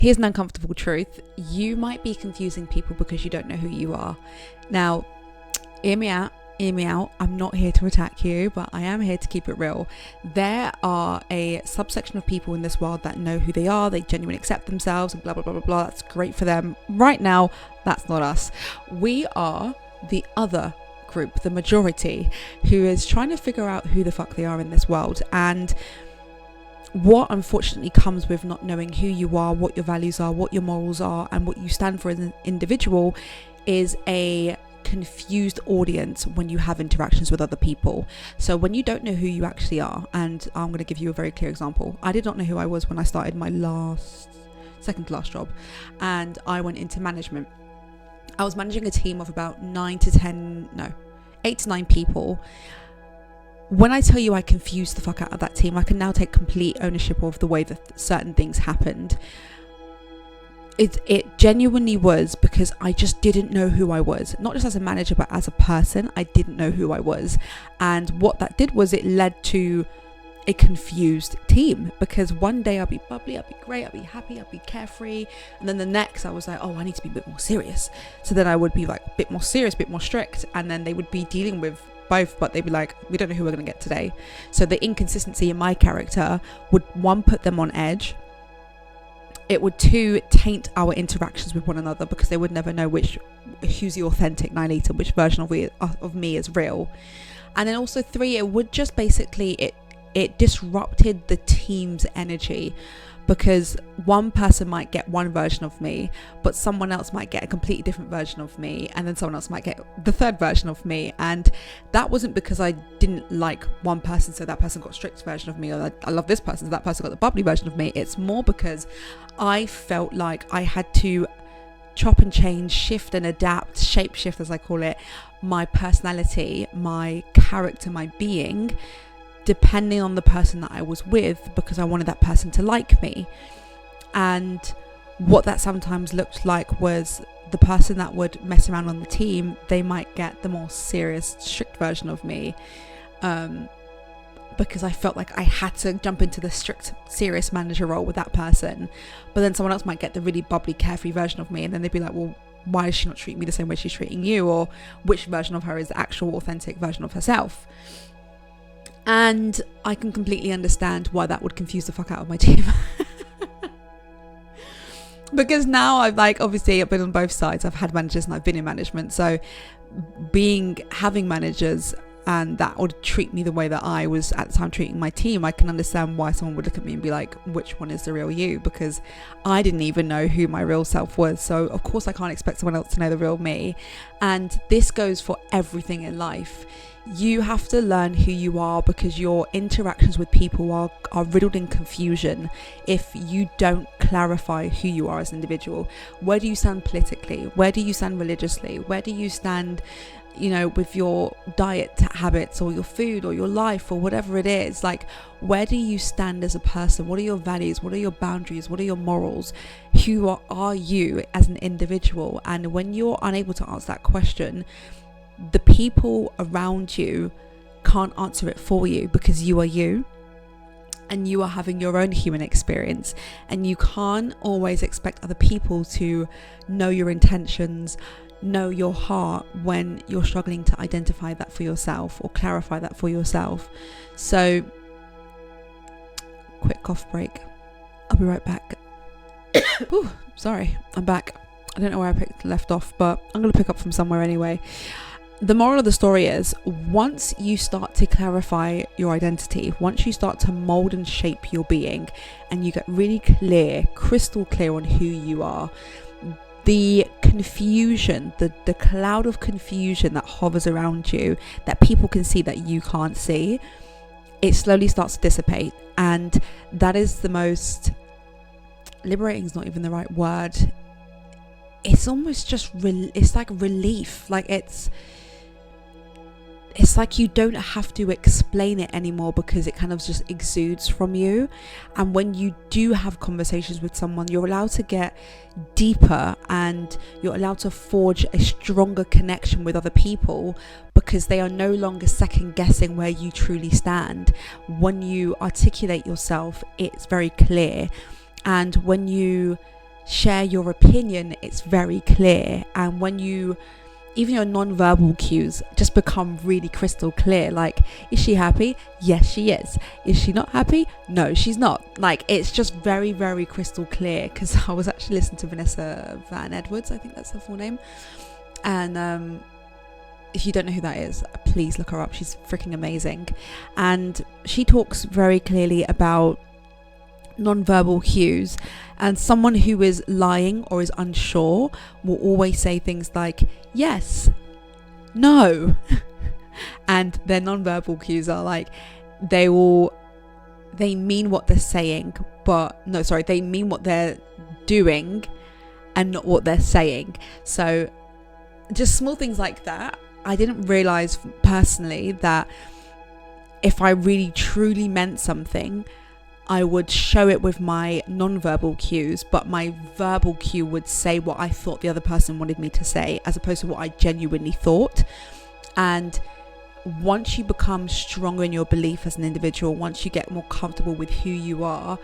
Here's an uncomfortable truth. You might be confusing people because you don't know who you are. Now, hear me out. I'm not here to attack you, but I am here to keep it real. There are a subsection of people in this world that know who they are. They genuinely accept themselves and blah, blah, blah, blah, blah. That's great for them. Right now, that's not us. We are the other group, the majority, who is trying to figure out who the fuck they are in this world. And what unfortunately comes with not knowing who you are, what your values are, what your morals are, and what you stand for as an individual is a confused audience when you have interactions with other people. So when you don't know who you actually are, and I'm going to give you a very clear example. I did not know who I was when I started my second to last job, and I went into management. I was managing a team of about 8 to 9 people. When I tell you I confused the fuck out of that team, I can now take complete ownership of the way that certain things happened. It genuinely was because I just didn't know who I was. Not just as a manager, but as a person, I didn't know who I was. And what that did was it led to a confused team, because one day I'll be bubbly, I'll be great, I'll be happy, I'll be carefree, and then the next I was like, oh, I need to be a bit more serious. So then I would be like a bit more serious, a bit more strict, and then they would be dealing with both, but they'd be like, we don't know who we're going to get today. So the inconsistency in my character would, one, put them on edge. It would, two, taint our interactions with one another, because they would never know who's the authentic Nilita, which version of me is real. And then also, three, it would just basically it disrupted the team's energy, because one person might get one version of me, but someone else might get a completely different version of me, and then someone else might get the third version of me. And that wasn't because I didn't like one person, so that person got a strict version of me, or I love this person, so that person got the bubbly version of me. It's more because I felt like I had to chop and change, shift and adapt, shape shift as I call it, my personality, my character, my being, depending on the person that I was with, because I wanted that person to like me. And what that sometimes looked like was the person that would mess around on the team, they might get the more serious, strict version of me, because I felt like I had to jump into the strict, serious manager role with that person. But then someone else might get the really bubbly, carefree version of me, and then they'd be like, well, why does she not treat me the same way she's treating you? Or which version of her is the actual authentic version of herself? And I can completely understand why that would confuse the fuck out of my team. Because now I've obviously I've been on both sides. I've had managers and I've been in management. So having managers and that would treat me the way that I was at the time treating my team, I can understand why someone would look at me and be like, which one is the real you? Because I didn't even know who my real self was. So of course I can't expect someone else to know the real me. And this goes for everything in life. You have to learn who you are, because your interactions with people are riddled in confusion if you don't clarify who you are as an individual. Where do you stand politically? Where do you stand religiously? Where do you stand, with your diet habits or your food or your life or whatever it is? Like, where do you stand as a person? What are your values? What are your boundaries? What are your morals? Who are you as an individual? And when you're unable to answer that question, the people around you can't answer it for you, because you are you and you are having your own human experience, and you can't always expect other people to know your intentions, know your heart, when you're struggling to identify that for yourself or clarify that for yourself. So quick cough break, I'll be right back. Ooh, sorry, I'm back. I don't know where I left off, but I'm going to pick up from somewhere anyway. The moral of the story is, once you start to clarify your identity, once you start to mold and shape your being, and you get really clear, crystal clear on who you are, the confusion, the cloud of confusion that hovers around you, that people can see that you can't see, it slowly starts to dissipate. And that is the most liberating, is not even the right word. It's almost just it's like relief. Like it's like you don't have to explain it anymore, because it kind of just exudes from you. And when you do have conversations with someone, you're allowed to get deeper, and you're allowed to forge a stronger connection with other people, because they are no longer second guessing where you truly stand. When you articulate yourself, it's very clear. And when you share your opinion, it's very clear. And when you, even your non-verbal cues just become really crystal clear. Like, is she happy? Yes, she is. Is she not happy? No, she's not. Like, it's just very, very crystal clear. Because I was actually listening to Vanessa Van Edwards, I think that's her full name. And if you don't know who that is, please look her up. She's freaking amazing. And she talks very clearly about non-verbal cues, and someone who is lying or is unsure will always say things like yes, no. And their non-verbal cues are like, they mean what they're saying, but no, sorry, they mean what they're doing and not what they're saying. So just small things like that. I didn't realize personally that if I really truly meant something, I would show it with my non-verbal cues, but my verbal cue would say what I thought the other person wanted me to say, as opposed to what I genuinely thought. And once you become stronger in your belief as an individual, once you get more comfortable with who you are,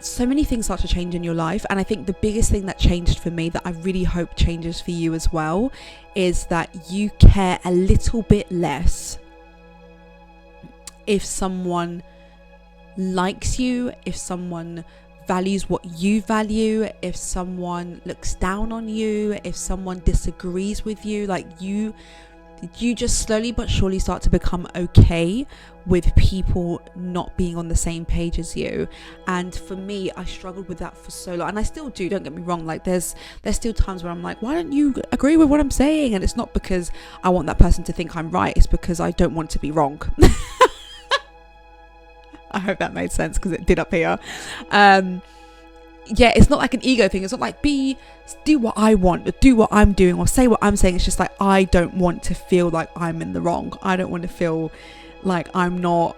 so many things start to change in your life. And I think the biggest thing that changed for me, that I really hope changes for you as well, is that you care a little bit less if someone likes you, if someone values what you value, if someone looks down on you, if someone disagrees with you. Like, you just slowly but surely start to become okay with people not being on the same page as you. And for me, I struggled with that for so long, and I still do, don't get me wrong. Like, there's still times where I'm like, why don't you agree with what I'm saying? And it's not because I want that person to think I'm right, it's because I don't want to be wrong. I hope that made sense, because it did up here. Yeah, it's not like an ego thing. It's not like do what I want, or do what I'm doing, or say what I'm saying. It's just like, I don't want to feel like I'm in the wrong. I don't want to feel like I'm not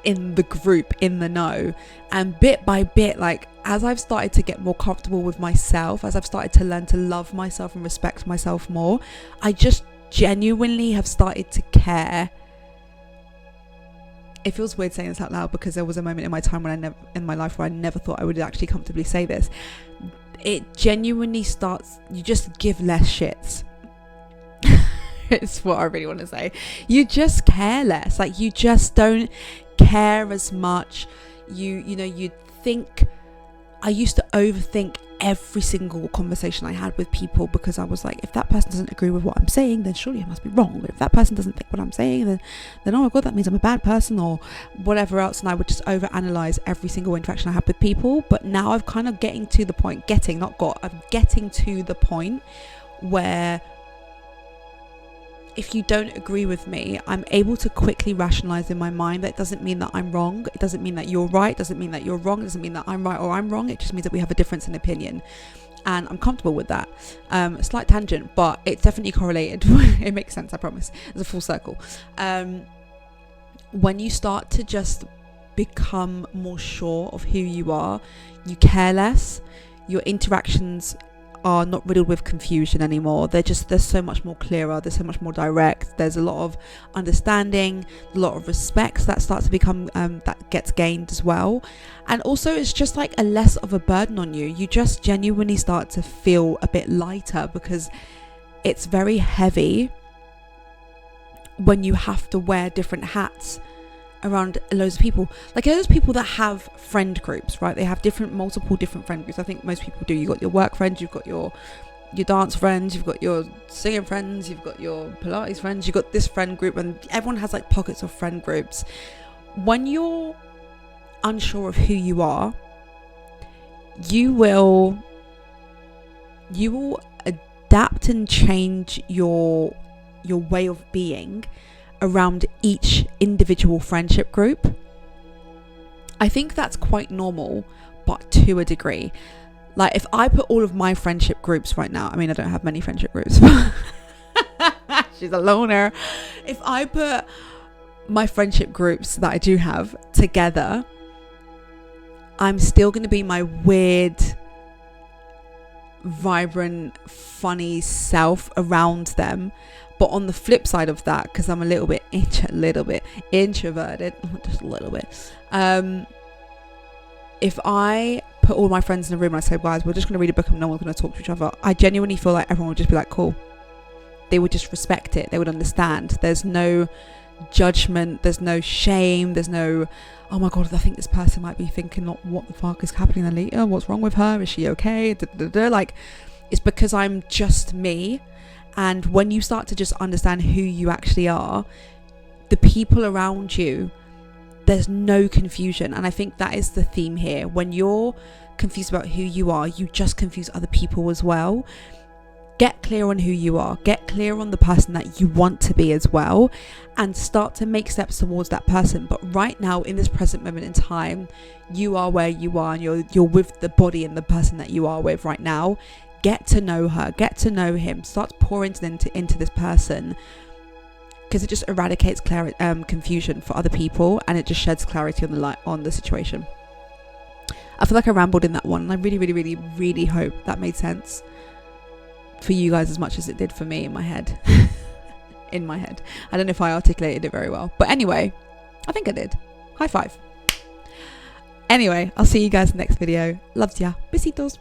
in the group, in the know. And bit by bit, like, as I've started to get more comfortable with myself, as I've started to learn to love myself and respect myself more, I just genuinely have started to care. It feels weird saying this out loud, because there was a moment in my time in my life where I never thought I would actually comfortably say this. It genuinely starts, you just give less shits. It's what I really want to say. You just care less. Like, you just don't care as much. You think, I used to overthink every single conversation I had with people, because I was like, if that person doesn't agree with what I'm saying, then surely I must be wrong. But if that person doesn't think what I'm saying, then oh my god, that means I'm a bad person, or whatever else. And I would just overanalyze every single interaction I had with people. But now I've kind of getting to the point where if you don't agree with me, I'm able to quickly rationalize in my mind that it doesn't mean that I'm wrong. It doesn't mean that you're right. It doesn't mean that you're wrong. It doesn't mean that I'm right or I'm wrong. It just means that we have a difference in opinion. And I'm comfortable with that. Slight tangent, but it's definitely correlated. It makes sense, I promise. It's a full circle. When you start to just become more sure of who you are, you care less. Your interactions are not riddled with confusion anymore. They're so much more clearer. They're so much more direct. There's a lot of understanding, a lot of respect that starts to become that gets gained as well. And also, it's just like a less of a burden on you. You just genuinely start to feel a bit lighter, because it's very heavy when you have to wear different hats around loads of people. Like, those people that have friend groups, right? They have multiple different friend groups. I think most people do. You've got your work friends, you've got your dance friends, you've got your singing friends, you've got your Pilates friends, you've got this friend group, and everyone has like pockets of friend groups. When you're unsure of who you are, you will adapt and change your way of being around each individual friendship group. I think that's quite normal, but to a degree. Like, if I put all of my friendship groups right now, I mean, I don't have many friendship groups, she's a loner. If I put my friendship groups that I do have together, I'm still going to be my weird, vibrant, funny self around them. But on the flip side of that, because I'm a little bit introverted, just a little bit, if I put all my friends in a room and I said, guys, we're just going to read a book and no one's going to talk to each other, I genuinely feel like everyone would just be like, cool. They would just respect it. They would understand. There's no judgment. There's no shame. There's no, oh my God, I think this person might be thinking, what the fuck is happening later? What's wrong with her? Is she okay? Like, it's because I'm just me. And when you start to just understand who you actually are, the people around you, there's no confusion. And I think that is the theme here. When you're confused about who you are, you just confuse other people as well. Get clear on who you are. Get clear on the person that you want to be as well, and start to make steps towards that person. But right now, in this present moment in time, you are where you are, and you're with the body and the person that you are with right now. Get to know her. Get to know him. Start pouring into this person, because it just eradicates confusion for other people, and it just sheds clarity on the situation. I feel like I rambled in that one, and I really, really, really, really hope that made sense for you guys as much as it did for me in my head. In my head. I don't know if I articulated it very well, but anyway, I think I did. High five. Anyway, I'll see you guys in the next video. Loves ya. Besitos.